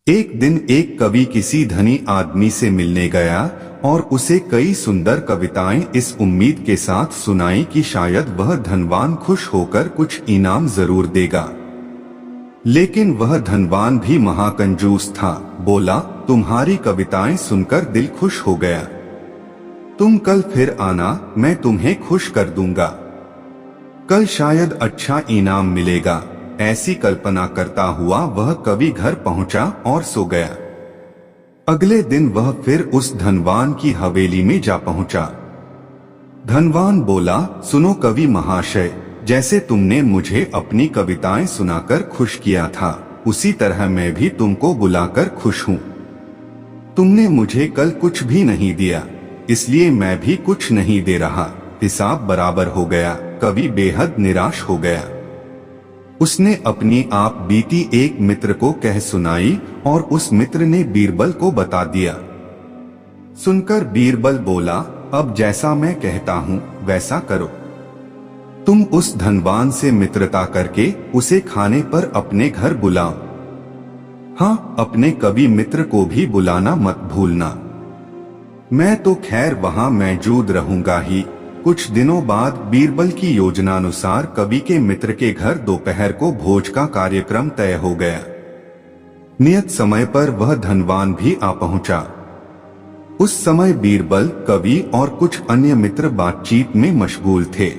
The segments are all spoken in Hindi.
एक दिन एक कवि किसी धनी आदमी से मिलने गया और उसे कई सुंदर कविताएं इस उम्मीद के साथ सुनाई कि शायद वह धनवान खुश होकर कुछ इनाम जरूर देगा। लेकिन वह धनवान भी महाकंजूस था। बोला, तुम्हारी कविताएं सुनकर दिल खुश हो गया। तुम कल फिर आना, मैं तुम्हें खुश कर दूंगा। कल शायद अच्छा इनाम मिलेगा। ऐसी कल्पना करता हुआ वह कवि घर पहुंचा और सो गया। अगले दिन वह फिर उस धनवान की हवेली में जा पहुंचा। धनवान बोला, सुनो कवि महाशय, जैसे तुमने मुझे अपनी कविताएं सुनाकर खुश किया था, उसी तरह मैं भी तुमको बुलाकर खुश हूं। तुमने मुझे कल कुछ भी नहीं दिया, इसलिए मैं भी कुछ नहीं दे रहा। हिसाब बराबर हो गया। कवि बेहद निराश हो गया। उसने अपनी आप बीती एक मित्र को कह सुनाई और उस मित्र ने बीरबल को बता दिया। सुनकर बीरबल बोला, अब जैसा मैं कहता हूं वैसा करो। तुम उस धनवान से मित्रता करके उसे खाने पर अपने घर बुलाओ। हाँ, अपने कवि मित्र को भी बुलाना मत भूलना। मैं तो खैर वहां मौजूद रहूंगा ही। कुछ दिनों बाद बीरबल की योजनानुसार कवि के मित्र के घर दोपहर को भोज का कार्यक्रम तय हो गया। नियत समय पर वह धनवान भी आ पहुंचा। उस समय बीरबल, कवि और कुछ अन्य मित्र बातचीत में मशगूल थे।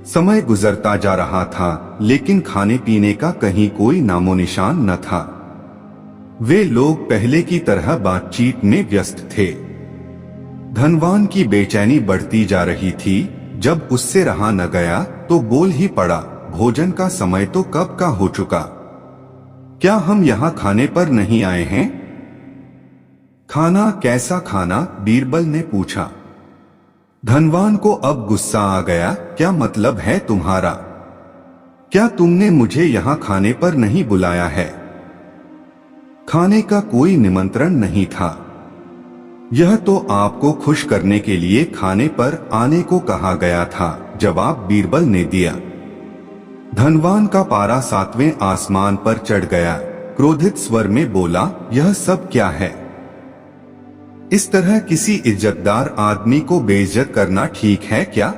समय गुजरता जा रहा था, लेकिन खाने पीने का कहीं कोई नामो निशान न था। वे लोग पहले की तरह बातचीत में व्यस्त थे। धनवान की बेचैनी बढ़ती जा रही थी। जब उससे रहा न गया तो बोल ही पड़ा, भोजन का समय तो कब का हो चुका। क्या हम यहाँ खाने पर नहीं आए हैं? खाना? कैसा खाना? बीरबल ने पूछा। धनवान को अब गुस्सा आ गया। क्या मतलब है तुम्हारा? क्या तुमने मुझे यहाँ खाने पर नहीं बुलाया है? खाने का कोई निमंत्रण नहीं था। यह तो आपको खुश करने के लिए खाने पर आने को कहा गया था, जवाब बीरबल ने दिया। धनवान का पारा 7वें आसमान पर चढ़ गया। क्रोधित स्वर में बोला, यह सब क्या है? इस तरह किसी इज्जतदार आदमी को बेइज्जत करना ठीक है क्या?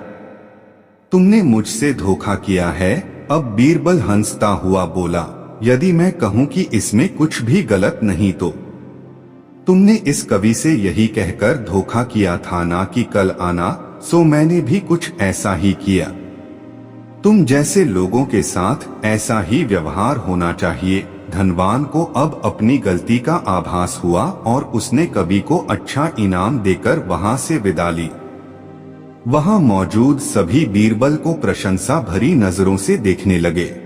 तुमने मुझसे धोखा किया है। अब बीरबल हंसता हुआ बोला, यदि मैं कहूं कि इसमें कुछ भी गलत नहीं तो तुमने इस कवि से यही कहकर धोखा किया था ना कि कल आना, सो मैंने भी कुछ ऐसा ही किया। तुम जैसे लोगों के साथ ऐसा ही व्यवहार होना चाहिए। धनवान को अब अपनी गलती का आभास हुआ और उसने कवि को अच्छा इनाम देकर वहां से विदा ली। वहां मौजूद सभी बीरबल को प्रशंसा भरी नजरों से देखने लगे।